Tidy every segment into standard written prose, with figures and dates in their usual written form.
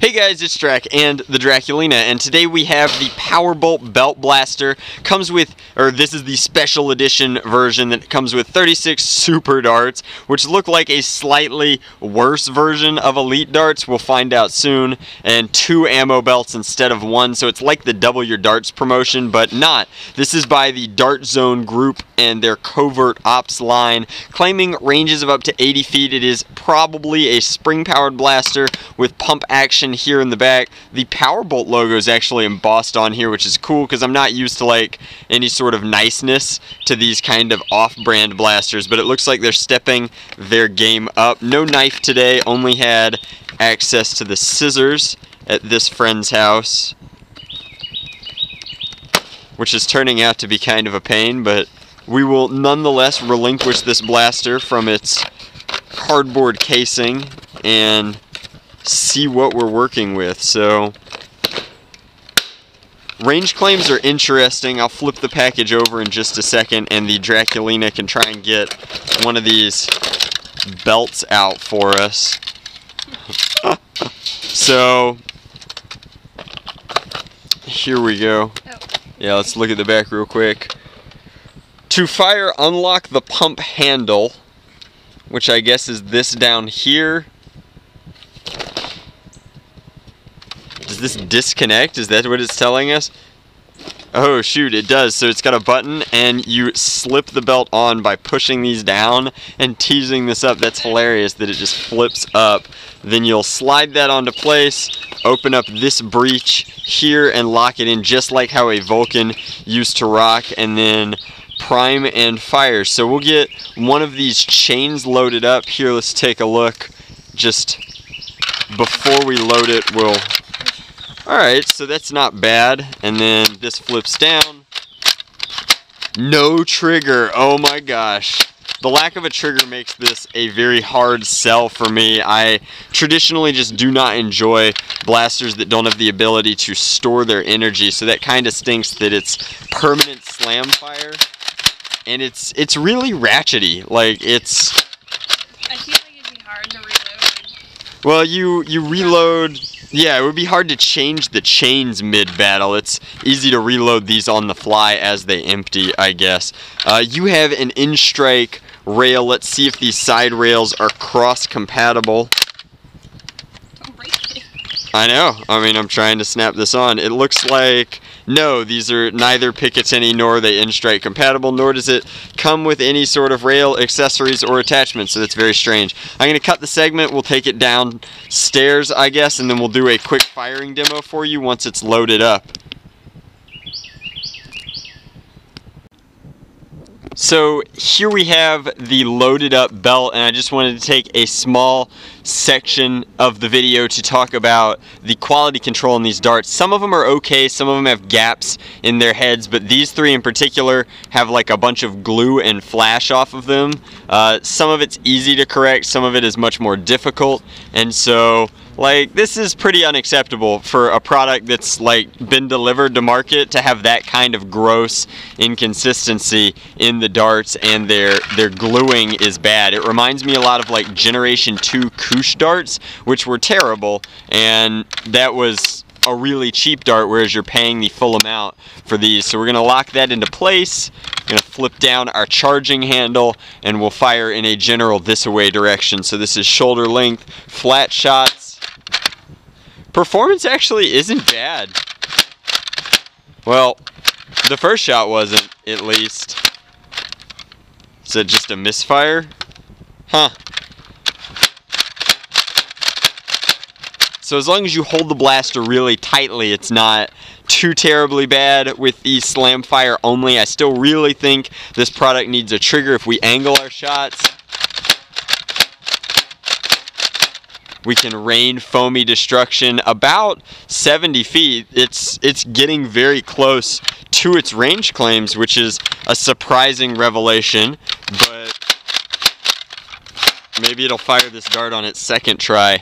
Hey guys, it's Drac and the Draculina, and today we have the Powerbolt Belt Blaster. Comes with, or this is the special edition version that comes with 36 super darts, which look like a slightly worse version of Elite darts. We'll find out soon. And 2 ammo belts instead of 1, so it's like the Double Your Darts promotion, but not. This is by the Dart Zone Group and their Covert Ops line, claiming ranges of up to 80 feet. It is probably a spring-powered blaster with pump action here in the back. The Powerbolt logo is actually embossed on here, which is cool because I'm not used to like any sort of niceness to these kind of off-brand blasters, but it looks like they're stepping their game up. No knife today, only had access to the scissors at this friend's house, which is turning out to be kind of a pain, but we will nonetheless relinquish this blaster from its cardboard casing and see what we're working with. So range claims are interesting. I'll flip the package over in just a second and the Draculina can try and get one of these belts out for us. So here we go. Yeah, let's look at the back real quick. To fire, unlock the pump handle, which I guess is this down here. Does this disconnect? Is that what it's telling us? Oh shoot, it does. So it's got a button and you slip the belt on by pushing these down and teasing this up. That's hilarious that it just flips up. Then you'll slide that onto place, open up this breech here and lock it in just like how a Vulcan used to rock, and then prime and fire. So we'll get one of these chains loaded up. Here, let's take a look. Just before we load it, we'll... Alright, so that's not bad. And then this flips down. No trigger. Oh my gosh. The lack of a trigger makes this a very hard sell for me. I traditionally just do not enjoy blasters that don't have the ability to store their energy, so that kind of stinks that it's permanent slam fire. And it's really ratchety. Like, it's... I feel like it'd be hard to reload. Well, you reload... Yeah, it would be hard to change the chains mid-battle. It's easy to reload these on the fly as they empty, I guess. You have an in-strike rail. Let's see if these side rails are cross-compatible. Don't break it. I know. I mean, I'm trying to snap this on. It looks like... No, these are neither Picatinny nor are they in-strike compatible, nor does it come with any sort of rail, accessories, or attachments, so that's very strange. I'm going to cut the segment, we'll take it downstairs, I guess, and then we'll do a quick firing demo for you once it's loaded up. So here we have the loaded up belt, and I just wanted to take a small section of the video to talk about the quality control in these darts. Some of them are okay, some of them have gaps in their heads, but these 3 in particular have like a bunch of glue and flash off of them. Some of it's easy to correct, some of it is much more difficult, and so like, this is pretty unacceptable for a product that's like been delivered to market to have that kind of gross inconsistency in the darts, and their gluing is bad. It reminds me a lot of like Generation 2 Koosh darts, which were terrible, and that was a really cheap dart, whereas you're paying the full amount for these. So we're going to lock that into place. We're going to flip down our charging handle, and we'll fire in a general this-away direction. So this is shoulder length, flat shots. Performance actually isn't bad. Well, the first shot wasn't, at least. Is it just a misfire? Huh. So as long as you hold the blaster really tightly, it's not too terribly bad with the slam fire only. I still really think this product needs a trigger. If we angle our shots, we can rain foamy destruction about 70 feet. It's getting very close to its range claims, which is a surprising revelation, but maybe it'll fire this dart on its second try.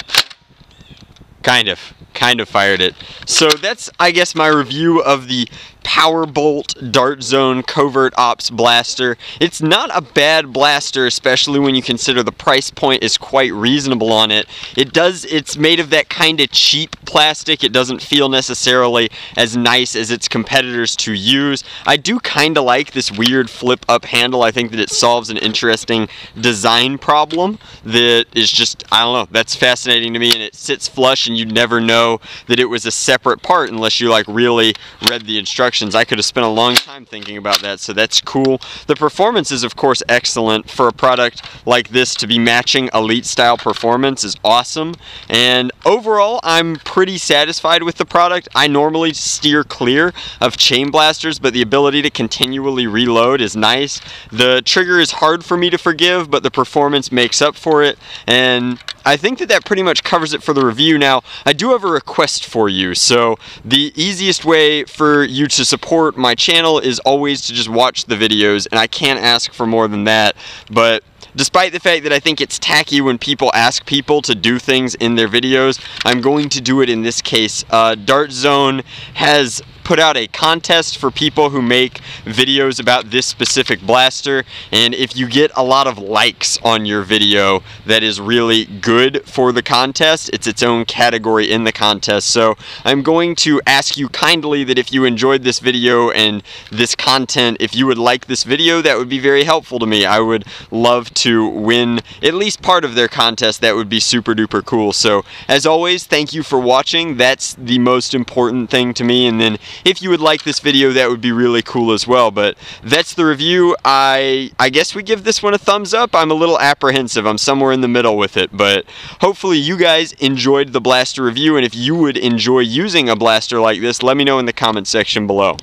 Kind of fired it. So that's, I guess, my review of the Powerbolt Dart Zone Covert Ops Blaster. It's not a bad blaster, especially when you consider the price point is quite reasonable on it. It's made of that kind of cheap plastic. It doesn't feel necessarily as nice as its competitors to use. I do kind of like this weird flip up handle. I think that it solves an interesting design problem that is just, I don't know, that's fascinating to me, and it sits flush and you'd never know that it was a separate part unless you like really read the instructions. I could have spent a long time thinking about that, so that's cool. The performance is of course excellent. For a product like this to be matching Elite style performance is awesome, and overall I'm pretty satisfied with the product. I normally steer clear of chain blasters, but the ability to continually reload is nice. The trigger is hard for me to forgive, but the performance makes up for it, and I think that pretty much covers it for the review. Now, I do have a request for you. So the easiest way for you to support my channel is always to just watch the videos, and I can't ask for more than that. But despite the fact that I think it's tacky when people ask people to do things in their videos, I'm going to do it in this case. Dart Zone has put out a contest for people who make videos about this specific blaster, and if you get a lot of likes on your video, that is really good for the contest. It's its own category in the contest. So I'm going to ask you kindly that if you enjoyed this video and this content, if you would like this video, that would be very helpful to me. I would love to win at least part of their contest. That would be super duper cool. So as always, thank you for watching. That's the most important thing to me, and then if you would like this video, that would be really cool as well. But that's the review. I guess we give this one a thumbs up. I'm a little apprehensive. I'm somewhere in the middle with it, but hopefully you guys enjoyed the blaster review, and if you would enjoy using a blaster like this, let me know in the comment section below.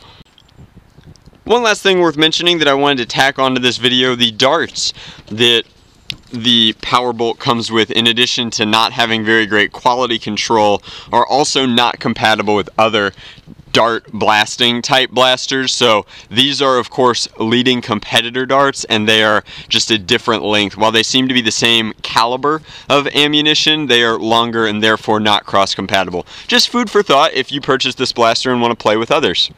One last thing worth mentioning that I wanted to tack onto this video: the darts that the Powerbolt comes with, in addition to not having very great quality control, are also not compatible with other dart blasting type blasters. So these are of course leading competitor darts, and they are just a different length. While they seem to be the same caliber of ammunition, they are longer and therefore not cross compatible. Just food for thought if you purchase this blaster and want to play with others.